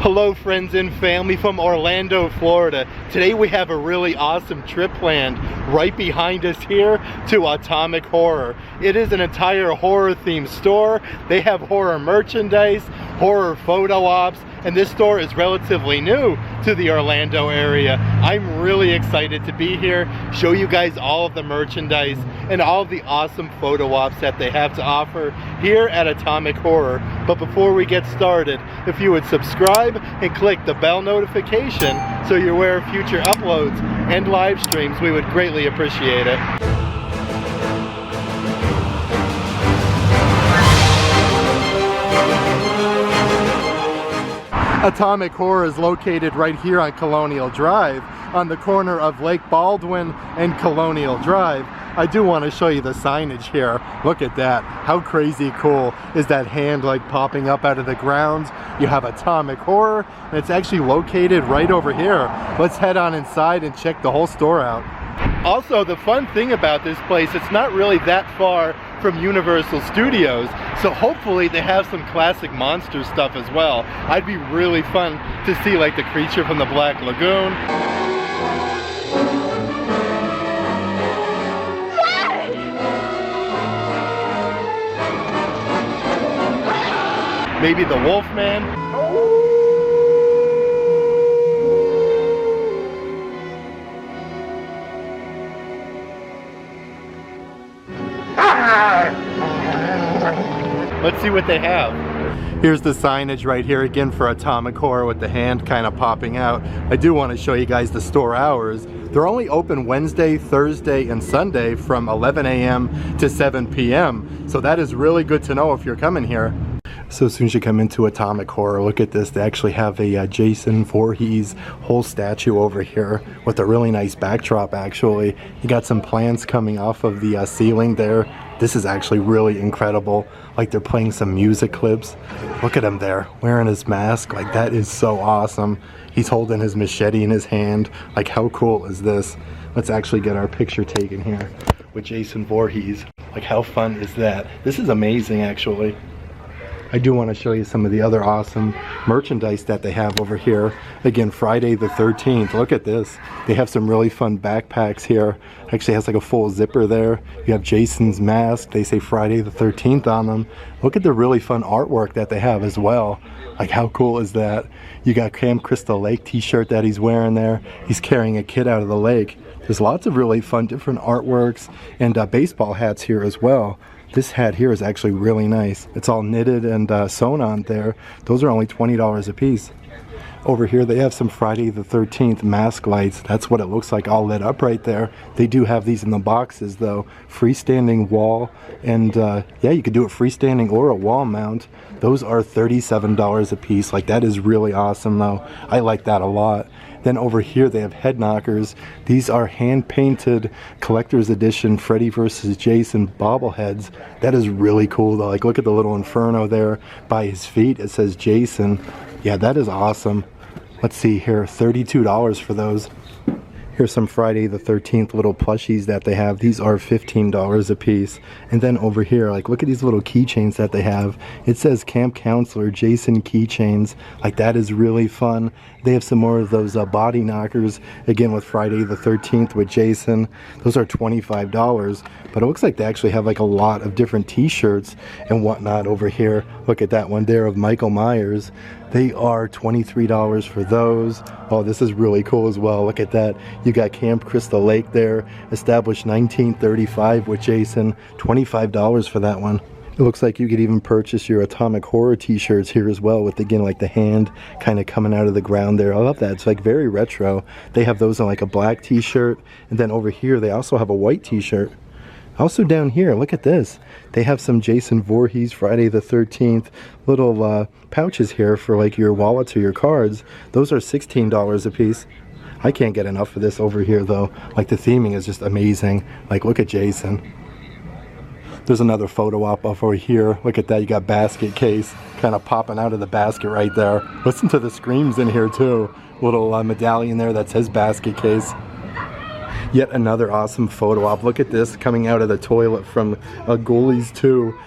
Hello friends and family from Orlando, Florida. Today we have a really awesome trip planned right behind us here to Atomic Horror. It is an entire horror themed store. They have horror merchandise, horror photo ops, and this store is relatively new to the Orlando area. I'm really excited to be here, show you guys all of the merchandise and all of the awesome photo ops that they have to offer here at Atomic Horror. But before we get started, if you would subscribe and click the bell notification so you're aware of future uploads and live streams, we would greatly appreciate it. Atomic Horror is located right here on Colonial Drive, on the corner of Lake Baldwin and Colonial Drive. I do want to show you the signage here. Look at that. How crazy cool is that hand like popping up out of the ground? You have Atomic Horror, and it's actually located right over here. Let's head on inside and check the whole store out. Also, the fun thing about this place, it's not really that far from Universal Studios, so hopefully they have some classic monster stuff as well. I'd be really fun to see like the creature from the Black Lagoon. Maybe the Wolfman. Let's see what they have. Here's the signage right here again for Atomic Horror with the hand kind of popping out. I do want to show you guys the store hours. They're only open Wednesday, Thursday, and Sunday from 11 a.m. to 7 p.m. So that is really good to know if you're coming here. So as soon as you come into Atomic Horror, look at this. They actually have a Jason Voorhees whole statue over here with a really nice backdrop actually. You got some plants coming off of the ceiling there. This is actually really incredible. Like they're playing some music clips. Look at him there, wearing his mask. Like that is so awesome. He's holding his machete in his hand. Like how cool is this? Let's actually get our picture taken here with Jason Voorhees. Like how fun is that? This is amazing actually. I do want to show you some of the other awesome merchandise that they have over here. Again, Friday the 13th. Look at this. They have some really fun backpacks here. Actually has like a full zipper there. You have Jason's mask. They say Friday the 13th on them. Look at the really fun artwork that they have as well. Like how cool is that? You got Camp Crystal Lake t-shirt that he's wearing there. He's carrying a kid out of the lake. There's lots of really fun different artworks and baseball hats here as well. This hat here is actually really nice. It's all knitted and sewn on there. Those are only $20 a piece. Over here they have some Friday the 13th mask lights. That's what it looks like all lit up right there. They do have these in the boxes though. Freestanding wall and yeah, you could do it freestanding or a wall mount. Those are $37 a piece. Like that is really awesome though. I like that a lot. Then over here they have head knockers. These are hand painted collector's edition Freddy vs. Jason bobbleheads. That is really cool though. Like look at the little inferno there by his feet. It says Jason. Yeah, that is awesome. Let's see here, $32 for those. Here's some Friday the 13th little plushies that they have. These are $15 a piece. And then over here, like look at these little keychains that they have. It says Camp Counselor Jason keychains. Like that is really fun. They have some more of those body knockers, again with Friday the 13th with Jason. Those are $25. But it looks like they actually have like a lot of different t-shirts and whatnot over here. Look at that one there of Michael Myers. They are $23 for those. Oh, this is really cool as well. Look at that. You got Camp Crystal Lake there, established 1935 with Jason. $25 for that one. It looks like you could even purchase your Atomic Horror t-shirts here as well with, again, like the hand kind of coming out of the ground there. I love that. It's like very retro. They have those on like a black t-shirt. And then over here, they also have a white t-shirt. Also down here, look at this. They have some Jason Voorhees Friday the 13th little pouches here for like your wallets or your cards. Those are $16 a piece. I can't get enough of this over here though. Like the theming is just amazing. Like look at Jason. There's another photo op over here. Look at that, you got basket case kind of popping out of the basket right there. Listen to the screams in here too. Little medallion there that says basket case. Yet another awesome photo op. Look at this coming out of the toilet from Ghoulies 2.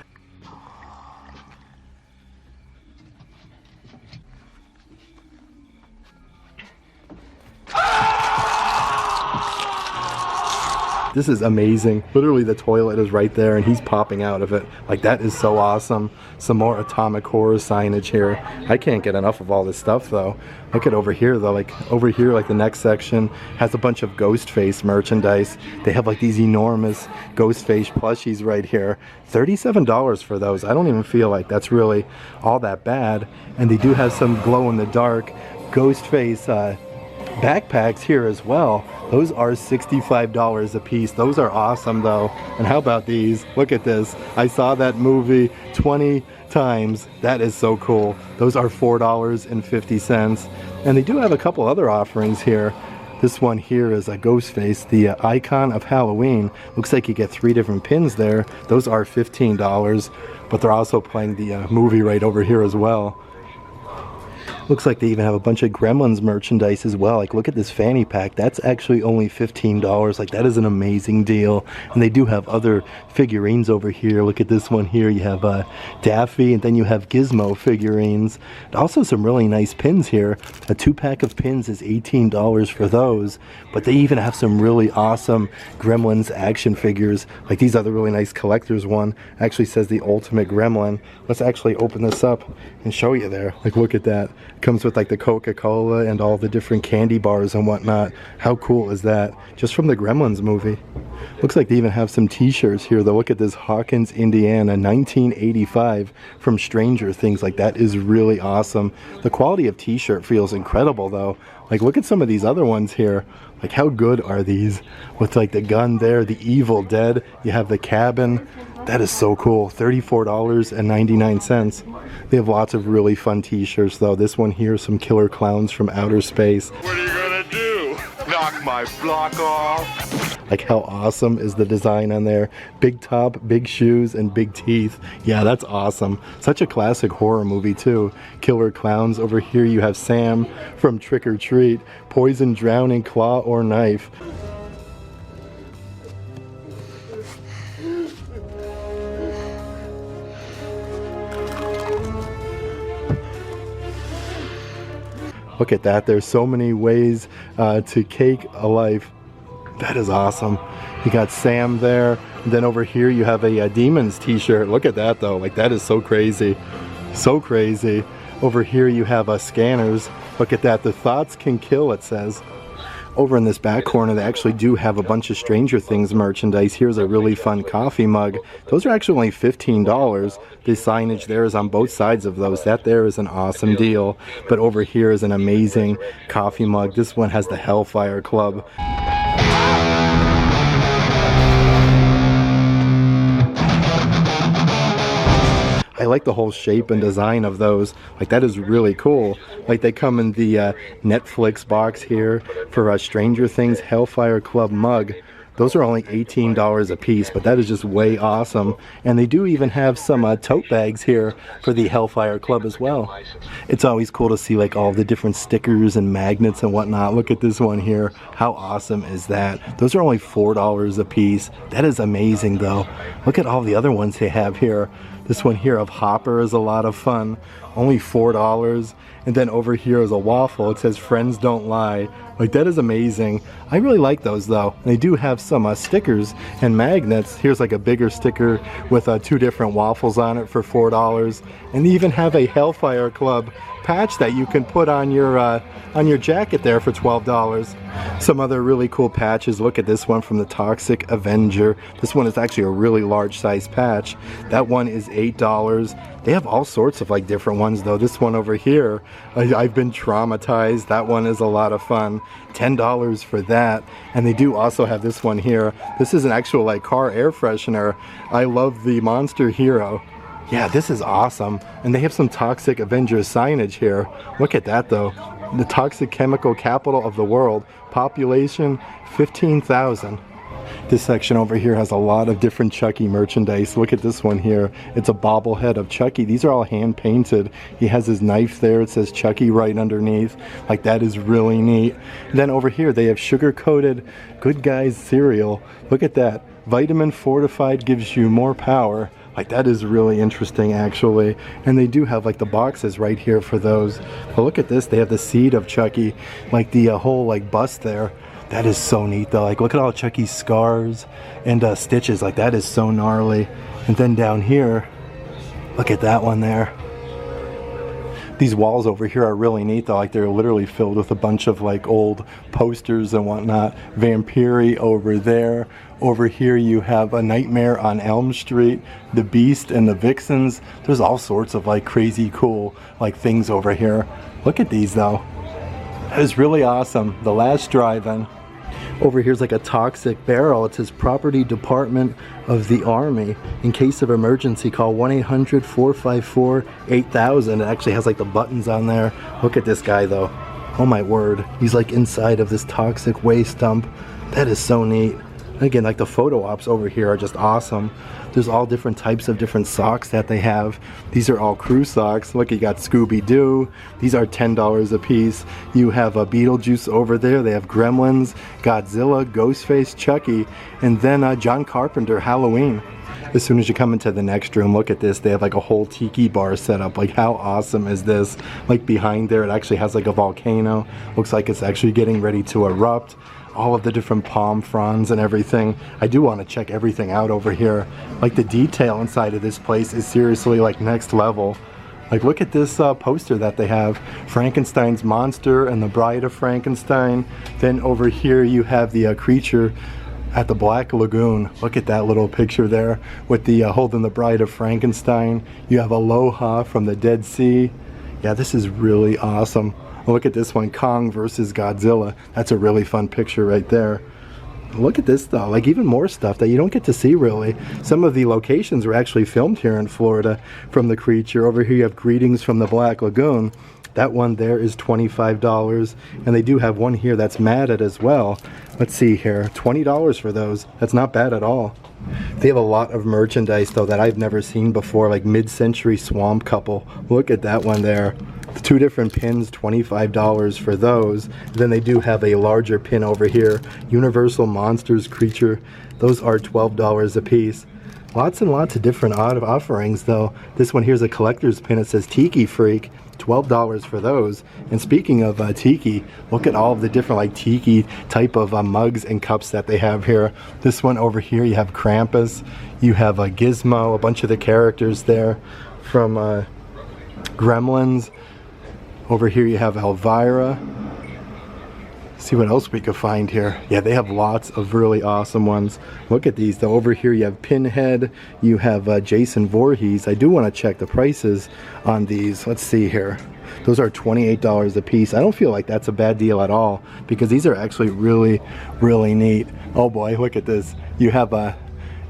This is amazing. Literally the toilet is right there and he's popping out of it. Like, that is so awesome. Some more atomic horror signage here. I can't get enough of all this stuff though. Look at over here though, like over here, like the next section has a bunch of Ghostface merchandise. They have like these enormous Ghostface plushies right here. $37 for those. I don't even feel like that's really all that bad. And they do have some glow in the dark Ghostface backpacks here as well. Those are $65 a piece. Those are awesome though. And how about these? Look at this. I saw that movie 20 times. That is so cool. Those are $4.50. And they do have a couple other offerings here. This one here is a Ghostface, the icon of Halloween. Looks like you get 3 different pins there. Those are $15, but they're also playing the movie right over here as well. Looks like they even have a bunch of Gremlins merchandise as well. Like, look at this fanny pack. That's actually only $15. Like, that is an amazing deal. And they do have other figurines over here. Look at this one here. You have Daffy, and then you have Gizmo figurines. Also some really nice pins here. A 2-pack of pins is $18 for those. But they even have some really awesome Gremlins action figures. Like, these are the really nice collector's one. Actually says the Ultimate Gremlin. Let's actually open this up and show you there. Like, look at that. Comes with like the Coca-Cola and all the different candy bars and whatnot. How cool is that? Just from the Gremlins movie. Looks like they even have some t-shirts here though. Look at this Hawkins, Indiana 1985 from Stranger Things. Like, that is really awesome. The quality of t-shirt feels incredible though. Like, look at some of these other ones here. Like, how good are these? With like the gun there, the Evil Dead. You have the cabin. That is so cool. $34.99. They have lots of really fun t-shirts though. This one here, some killer clowns from outer space. What are you gonna do? Knock my block off? Like, how awesome is the design on there? Big top, big shoes, and big teeth. Yeah, that's awesome. Such a classic horror movie too. Killer clowns. Over here you have Sam from Trick or Treat. Poison, drowning, claw, or knife. Look at that. There's so many ways to cake a life. That is awesome. You got Sam there. And then over here you have a Demons t-shirt. Look at that though. Like, that is so crazy. So crazy. Over here you have scanners. Look at that. The thoughts can kill, it says. Over in this back corner, they actually do have a bunch of Stranger Things merchandise. Here's a really fun coffee mug. Those are actually only $15. The signage there is on both sides of those. That there is an awesome deal. But over here is an amazing coffee mug. This one has the Hellfire Club. I like the whole shape and design of those. Like, that is really cool. Like, they come in the Netflix box here for Stranger Things Hellfire Club mug. Those are only $18 a piece, but that is just way awesome. And they do even have some tote bags here for the Hellfire Club as well. It's always cool to see like all the different stickers and magnets and whatnot. Look at this one here. How awesome is that? Those are only $4 a piece. That is amazing though. Look at all the other ones they have here. This one here of Hopper is a lot of fun. Only $4. And then over here is a waffle. It says friends don't lie. Like, that is amazing. I really like those though. They do have some stickers and magnets. Here's like a bigger sticker with 2 different waffles on it for $4. And they even have a Hellfire Club patch that you can put on your jacket there for $12. Some other really cool patches. Look at this one from the Toxic Avenger. This one is actually a really large size patch. That one is $8. They have all sorts of like different ones though. This one over here, I've been traumatized. That one is a lot of fun. $10 for that. And they do also have this one here. This is an actual like car air freshener. I love the Monster Hero. Yeah, this is awesome. And they have some Toxic Avengers signage here. Look at that though. The toxic chemical capital of the world. Population 15,000. This section over here has a lot of different Chucky merchandise. Look at this one here. It's a bobblehead of Chucky. These are all hand painted. He has his knife there. It says Chucky right underneath. Like, that is really neat. And then over here they have sugar coated Good Guys cereal. Look at that. Vitamin fortified gives you more power. Like, that is really interesting actually. And they do have like the boxes right here for those. But look at this. They have the seed of Chucky. Like the whole like bust there. That is so neat though. Like look at all Chucky's scars and stitches. Like that is so gnarly. And then down here, look at that one there. These walls over here are really neat though. Like they're literally filled with a bunch of like old posters and whatnot. Vampiri over there. Over here you have A Nightmare on Elm Street, The Beast and the Vixens. There's all sorts of like crazy cool like things over here. Look at these though. That is really awesome. The Last Drive-In. Over here's like a toxic barrel. It says Property Department of the Army. In case of emergency, call 1-800-454-8000. It actually has like the buttons on there. Look at this guy though. Oh my word. He's like inside of this toxic waste dump. That is so neat. Again, like the photo ops over here are just awesome. There's all different types of different socks that they have. These are all crew socks. Look, you got Scooby-Doo. These are $10 a piece. You have a Beetlejuice over there. They have Gremlins, Godzilla, Ghostface, Chucky, and then John Carpenter, Halloween. As soon as you come into the next room, look at this. They have like a whole tiki bar set up. Like how awesome is this? Like behind there, it actually has like a volcano. Looks like it's actually getting ready to erupt. All of the different palm fronds and everything. I do want to check everything out over here. Like the detail inside of this place is seriously like next level. Like look at this poster that they have. Frankenstein's monster and the Bride of Frankenstein. Then over here you have the creature at the Black Lagoon. Look at that little picture there with the holding the Bride of Frankenstein. You have Aloha from the Dead Sea. Yeah, this is really awesome. Look at this one, Kong versus Godzilla. That's a really fun picture right there. Look at this though, like even more stuff that you don't get to see really. Some of the locations were actually filmed here in Florida from the creature. Over here you have Greetings from the Black Lagoon. That one there is $25, and they do have one here that's matted as well. Let's see here, $20 for those. That's not bad at all. They have a lot of merchandise though that I've never seen before, like mid-century swamp couple. Look at that one there. The two different pins, $25 for those. Then they do have a larger pin over here, Universal Monsters creature. Those are $12 a piece. Lots and lots of different odd offerings though. This one here's a collector's pin. It says Tiki Freak. $12 for those. And speaking of tiki, look at all of the different like tiki type of mugs and cups that they have here. This one over here you have Krampus, you have Gizmo, a bunch of the characters there from Gremlins. Over here you have Elvira. See what else we could find here. Yeah, they have lots of really awesome ones. Look at these though. Over here you have Pinhead, you have Jason Voorhees. I do want to check the prices on these. Let's see here. Those are $28 a piece. I don't feel like that's a bad deal at all because these are actually really, really neat. Oh boy, look at this. You have a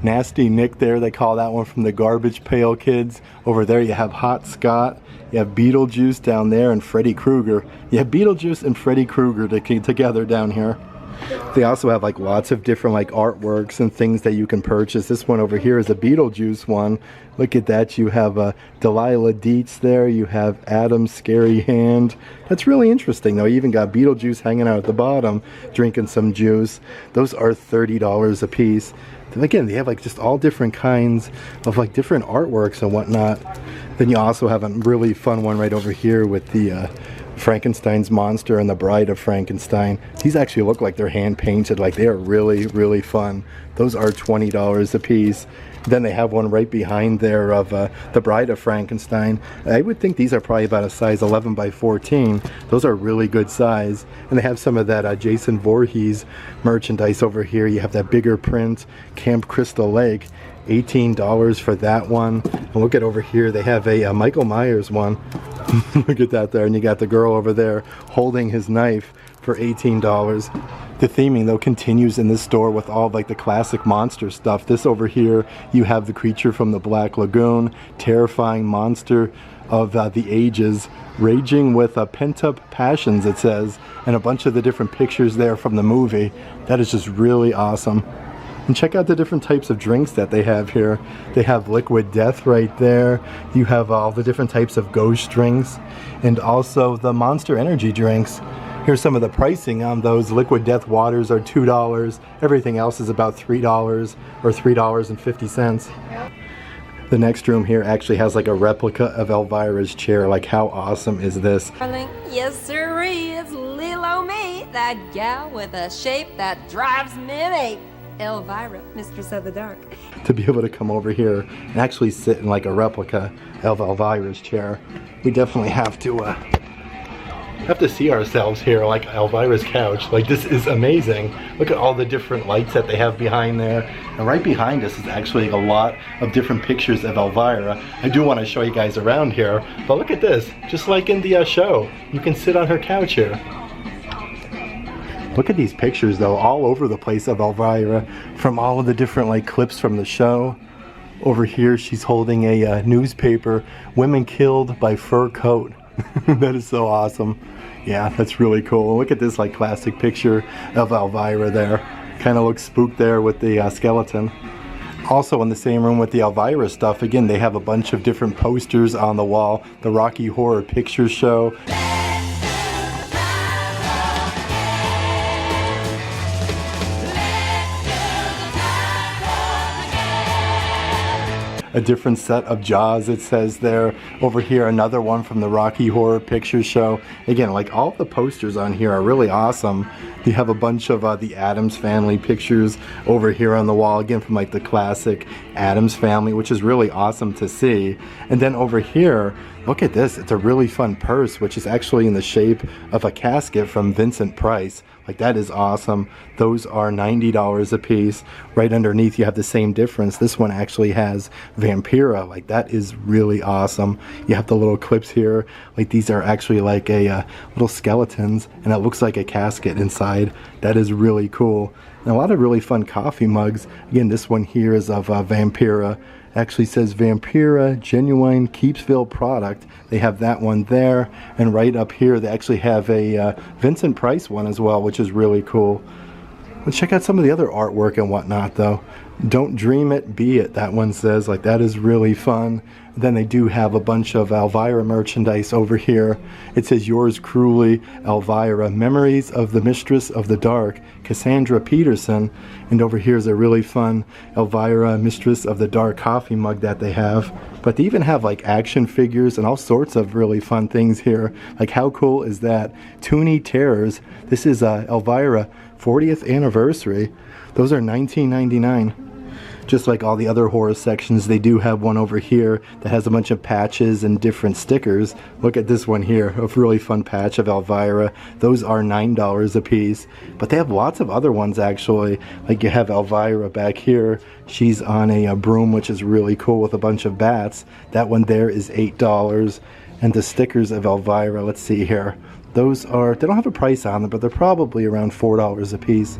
Nasty Nick there. They call that one from the Garbage Pail Kids. Over there you have Hot Scott. You have Beetlejuice down there and Freddy Krueger. You have Beetlejuice and Freddy Krueger together down here. They also have like lots of different like artworks and things that you can purchase. This one over here is a Beetlejuice one. Look at that. You have Delilah Dietz there. You have Adam's Scary Hand. That's really interesting though. You even got Beetlejuice hanging out at the bottom drinking some juice. Those are $30 a piece. And again, they have like just all different kinds of like different artworks and whatnot. Then you also have a really fun one right over here with the Frankenstein's monster and the Bride of Frankenstein. These actually look like they're hand painted. Like they are really, really fun. Those are $20 a piece. Then they have one right behind there of the Bride of Frankenstein. I would think these are probably about a size 11 by 14. Those are really good size. And they have some of that Jason Voorhees merchandise over here. You have that bigger print, Camp Crystal Lake. $18 for that one. And look at over here, they have a Michael Myers one. Look at that there. And you got the girl over there holding his knife for $18. The theming though continues in this store with all of, like the classic monster stuff. This over here, you have the creature from the Black Lagoon, terrifying monster of the ages, raging with pent-up passions, it says, and a bunch of the different pictures there from the movie. That is just really awesome. And check out the different types of drinks that they have here. They have Liquid Death right there. You have all the different types of ghost drinks and also the Monster Energy drinks. Here's some of the pricing on those. Liquid Death waters are $2. Everything else is about $3 or $3.50. The next room here actually has like a replica of Elvira's chair. Like how awesome is this? Darling, yes sir, it's little old me. that gal with a shape that drives men ape. Elvira, Mistress of the Dark. To be able to come over here and actually sit in like a replica of Elvira's chair, we definitely have to see ourselves here like Elvira's couch. Like, this is amazing. Look at all the different lights that they have behind there. And right behind us is actually a lot of different pictures of Elvira. I do want to show you guys around here, but look at this. Just like in the show, you can sit on her couch here. Look at these pictures though, all over the place of Elvira, from all of the different like clips from the show. Over here she's holding a newspaper, women killed by fur coat. That is so awesome. Yeah, that's really cool. Look at this like classic picture of Elvira there. Kind of looks spooked there with the skeleton. Also in the same room with the Elvira stuff, again, they have a bunch of different posters on the wall. The Rocky Horror Picture Show. A different set of Jaws, it says there. Over here, another one from the Rocky Horror Picture Show. Again, like all the posters on here are really awesome. You have a bunch of the Addams Family pictures over here on the wall, again from like the classic Addams Family, which is really awesome to see. And then over here, look at this. It's a really fun purse, which is actually in the shape of a casket from Vincent Price. Like, that is awesome. Those are $90 a piece. Right underneath you have the same difference. This one actually has Vampira. Like, that is really awesome. You have the little clips here. Like, these are actually like a little skeletons, and it looks like a casket inside. That is really cool. And a lot of really fun coffee mugs. Again, this one here is of Vampira. Actually says Vampira genuine Keepsville product. They have that one there, and right up here they actually have a Vincent Price one as well, which is really cool. Let's check out some of the other artwork and whatnot though. Don't dream it, be it, that one says. Like, that is really fun. Then they do have a bunch of Elvira merchandise over here. It says yours cruelly, Elvira, memories of the Mistress of the Dark, Cassandra Peterson. And over here is a really fun Elvira, Mistress of the Dark coffee mug that they have. But they even have like action figures and all sorts of really fun things here. Like, how cool is that? Toonie Terrors. This is Elvira 40th anniversary. Those are $19.99. Just like all the other horror sections, they do have one over here that has a bunch of patches and different stickers. Look at this one here, a really fun patch of Elvira. Those are $9 a piece. But they have lots of other ones actually. Like, you have Elvira back here. She's on a broom, which is really cool, with a bunch of bats. That one there is $8. And the stickers of Elvira, let's see here. Those are, they don't have a price on them, but they're probably around $4 a piece.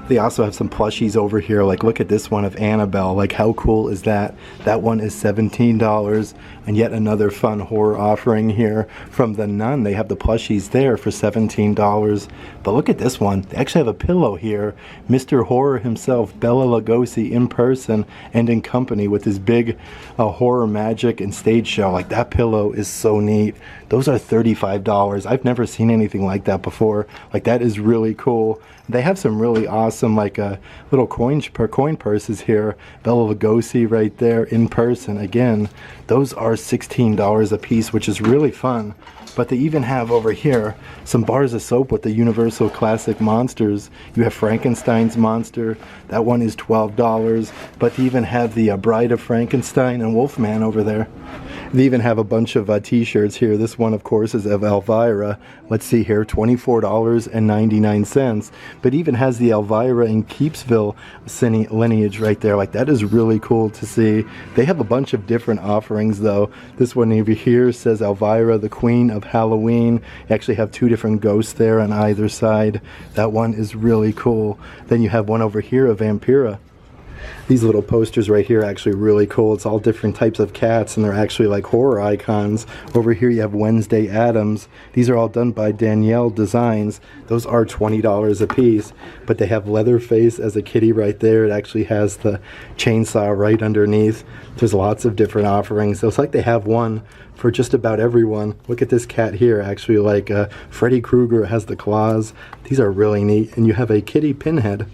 They also have some plushies over here. Like, look at this one of Annabelle. Like, how cool is that? That one is $17. And yet another fun horror offering here from The Nun. They have the plushies there for $17. But look at this one. They actually have a pillow here. Mr. Horror himself, Bela Lugosi, in person and in company with his big horror magic and stage show. Like, that pillow is so neat. Those are $35. I've never seen anything like that before. Like, that is really cool. They have some really awesome like little coin purses here. Bela Lugosi right there in person. Again, those are $16 a piece, which is really fun. But they even have over here some bars of soap with the Universal Classic monsters. You have Frankenstein's monster. That one is $12. But they even have the Bride of Frankenstein and Wolfman over there. They even have a bunch of t-shirts here. This one, of course, is of Elvira. Let's see here, $24.99. But even has the Elvira in Keepsville lineage right there. Like, that is really cool to see. They have a bunch of different offerings, though. This one over here says Elvira, the Queen of Halloween. You actually have two different ghosts there on either side. That one is really cool. Then you have one over here of Vampira. These little posters right here are actually really cool. It's all different types of cats, and they're actually like horror icons. Over here you have Wednesday Addams. These are all done by Danielle Designs. Those are $20 a piece, but they have Leatherface as a kitty right there. It actually has the chainsaw right underneath. There's lots of different offerings. So it's like they have one for just about everyone. Look at this cat here, actually like Freddy Krueger has the claws. These are really neat. And you have a kitty pinhead.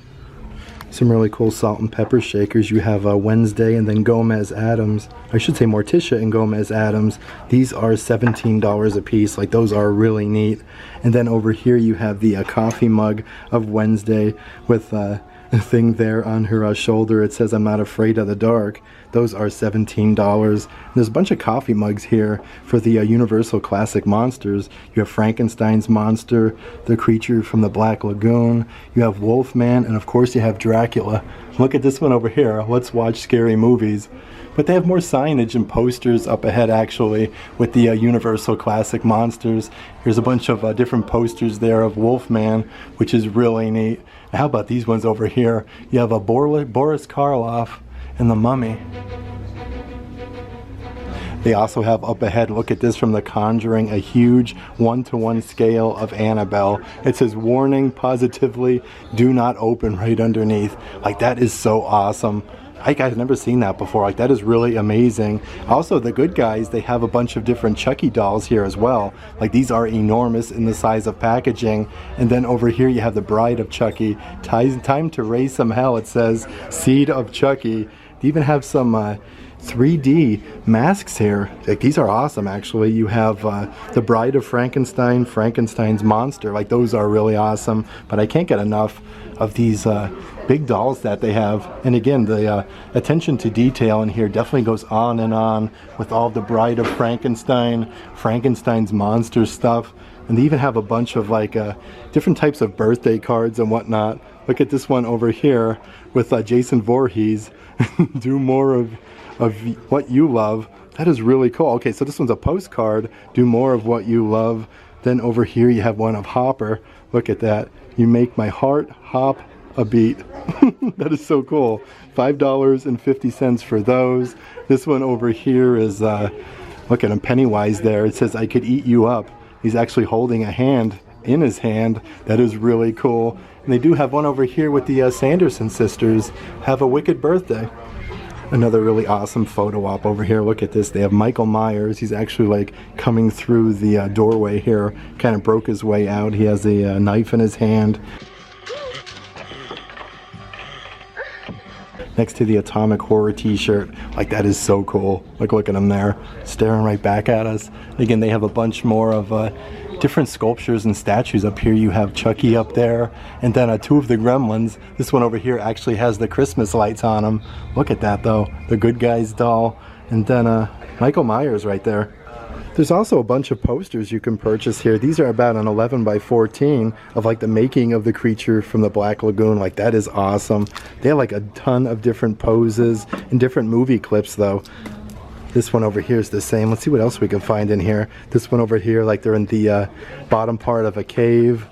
Some really cool salt and pepper shakers. You have Wednesday and then Gomez Addams. I should say Morticia and Gomez Addams. These are $17 a piece. Like, those are really neat. And then over here you have the coffee mug of Wednesday with a thing there on her shoulder. It says, "I'm not afraid of the dark." Those are $17. There's a bunch of coffee mugs here for the Universal Classic Monsters. You have Frankenstein's monster, the creature from the Black Lagoon. You have Wolfman, and of course you have Dracula. Look at this one over here. Let's watch scary movies. But they have more signage and posters up ahead, actually, with the Universal Classic Monsters. Here's a bunch of different posters there of Wolfman, which is really neat. And how about these ones over here? You have a Boris Karloff and the Mummy. They also have up ahead, look at this, from The Conjuring, a huge 1-to-1 scale of Annabelle. It says, "Warning, positively, do not open," right underneath. Like, that is so awesome. I've never seen that before. Like, that is really amazing. Also, the Good Guys, they have a bunch of different Chucky dolls here as well. Like, these are enormous in the size of packaging. And then over here you have the Bride of Chucky. Time to raise some hell, it says. Seed of Chucky. They even have some 3D masks here. Like, these are awesome, actually. You have the Bride of Frankenstein, Frankenstein's monster. Like, those are really awesome. But I can't get enough of these big dolls that they have. And again, the attention to detail in here definitely goes on and on with all the Bride of Frankenstein, Frankenstein's monster stuff. And they even have a bunch of like different types of birthday cards and whatnot. Look at this one over here with Jason Voorhees. Do more of what you love. That is really cool. Okay, so this one's a postcard. Do more of what you love. Then over here you have one of Hopper. Look at that. You make my heart hop a beat. That is so cool. $5.50 for those. This one over here is, look at him, Pennywise there. It says, "I could eat you up." He's actually holding a hand in his hand. That is really cool. And they do have one over here with the Sanderson sisters. Have a wicked birthday. Another really awesome photo op over here. Look at this. They have Michael Myers. He's actually like coming through the doorway here. Kind of broke his way out. He has a knife in his hand. Next to the Atomic Horror t-shirt. Like, that is so cool. Like, look at him there, staring right back at us. Again, they have a bunch more of different sculptures and statues up here. You have Chucky up there, and then two of the Gremlins. This one over here actually has the Christmas lights on them. Look at that though. The Good Guys doll, and then Michael Myers right there. There's also a bunch of posters you can purchase here. These are about an 11 by 14 of like the making of the creature from the Black Lagoon. Like, that is awesome. They have like a ton of different poses and different movie clips though. This one over here is the same. Let's see what else we can find in here. This one over here, like they're in the bottom part of a cave.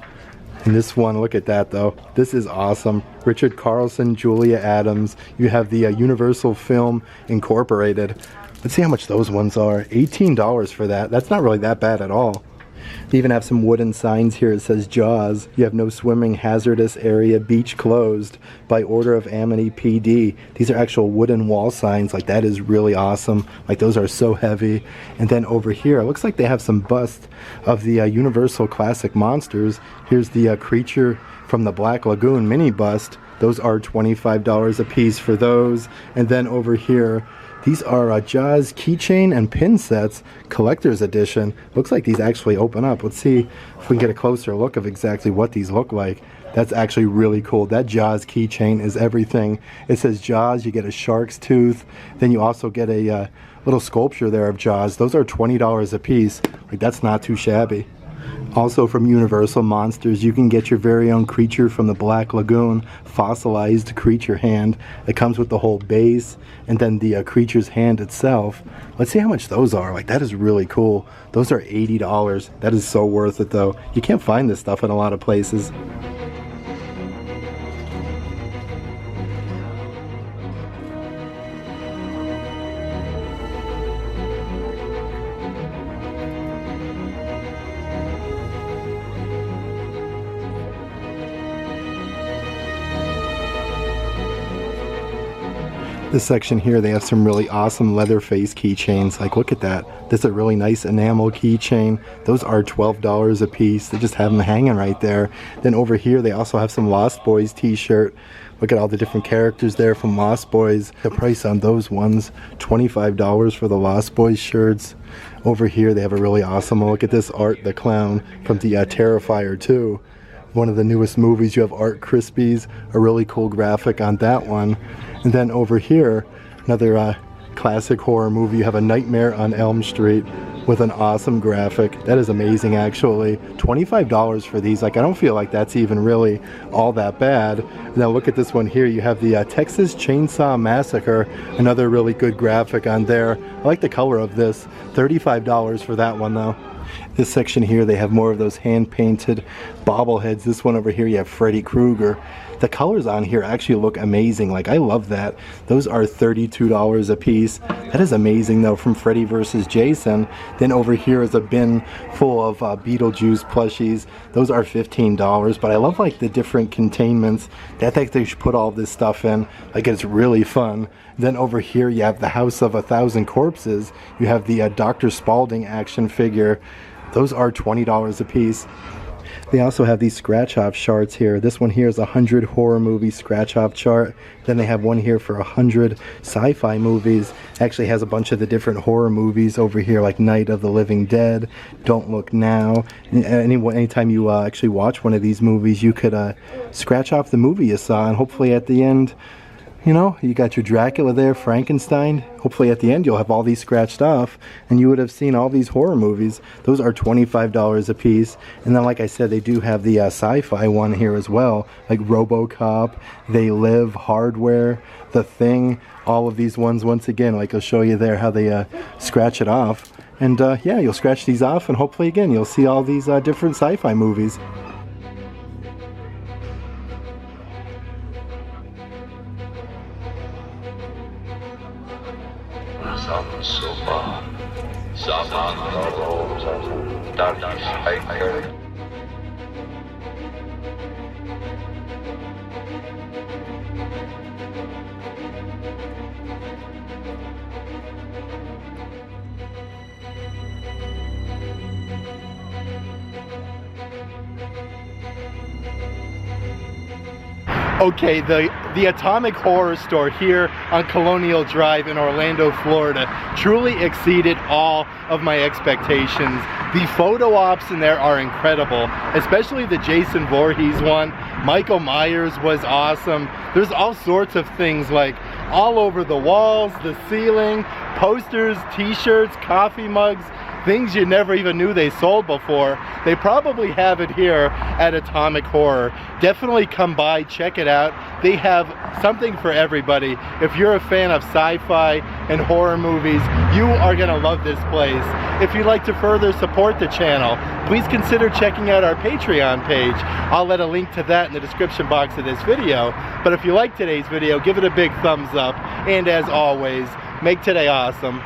And this one, look at that though. This is awesome. Richard Carlson, Julia Adams. You have the Universal Film Incorporated. Let's see how much those ones are. $18 for that. That's not really that bad at all. They even have some wooden signs here. It says Jaws. You have no swimming, hazardous area, beach closed by order of Amity PD. These are actual wooden wall signs. Like, that is really awesome. Like, those are so heavy. And then over here, it looks like they have some busts of the Universal Classic Monsters. Here's the creature from the Black Lagoon mini bust. Those are $25 a piece for those. And then over here, these are Jaws keychain and pin sets, collector's edition. Looks like these actually open up. Let's see if we can get a closer look of exactly what these look like. That's actually really cool. That Jaws keychain is everything. It says Jaws, you get a shark's tooth. Then you also get a little sculpture there of Jaws. Those are $20 a piece. Like, that's not too shabby. Also from Universal Monsters, you can get your very own creature from the Black Lagoon, fossilized creature hand. It comes with the whole base and then the creature's hand itself. Let's see how much those are. Like, that is really cool. Those are $80. That is so worth it though. You can't find this stuff in a lot of places. This section here, they have some really awesome Leatherface keychains. Like, look at that. This is a really nice enamel keychain. Those are $12 a piece. They just have them hanging right there. Then over here, they also have some Lost Boys t-shirt. Look at all the different characters there from Lost Boys. The price on those ones, $25 for the Lost Boys shirts. Over here, they have a really awesome, look at this Art the Clown from the Terrifier 2. One of the newest movies. You have Art Crispies, a really cool graphic on that one. And then over here, another classic horror movie. You have A Nightmare on Elm Street with an awesome graphic. That is amazing, actually. $25 for these. Like, I don't feel like that's even really all that bad. Now look at this one here. You have the Texas Chainsaw Massacre, another really good graphic on there. I like the color of this. $35 for that one though. This section here, they have more of those hand-painted bobbleheads. This one over here, you have Freddy Krueger. The colors on here actually look amazing. Like, I love that. Those are $32 a piece. That is amazing though, from Freddy vs. Jason. Then over here is a bin full of Beetlejuice plushies. Those are $15, but I love like the different containments. I think they should put all this stuff in. Like, it's really fun. Then over here you have the House of 1,000 Corpses. You have the Dr. Spaulding action figure. Those are $20 a piece. They also have these scratch-off charts here. This one here is 100 horror movie scratch-off chart. Then they have one here for 100 sci-fi movies. Actually has a bunch of the different horror movies over here, like Night of the Living Dead, Don't Look Now. Anytime you actually watch one of these movies, you could scratch off the movie you saw, and hopefully at the end, you know, you got your Dracula there, Frankenstein. Hopefully at the end you'll have all these scratched off and you would have seen all these horror movies. Those are $25 a piece. And then like I said, they do have the sci-fi one here as well, like RoboCop, They Live, Hardware, The Thing. All of these ones, once again, like I'll show you there how they scratch it off. And yeah, you'll scratch these off and hopefully again you'll see all these different sci-fi movies. Okay, the Atomic Horror Store here on Colonial Drive in Orlando, Florida truly exceeded all of my expectations. The photo ops in there are incredible, especially the Jason Voorhees one. Michael Myers was awesome. There's all sorts of things like all over the walls, the ceiling, posters, t-shirts, coffee mugs, things you never even knew they sold before. They probably have it here at Atomic Horror. Definitely come by, check it out. They have something for everybody. If you're a fan of sci-fi and horror movies, you are gonna love this place. If you'd like to further support the channel, please consider checking out our Patreon page. I'll let a link to that in the description box of this video. But if you like today's video, give it a big thumbs up. And as always, make today awesome.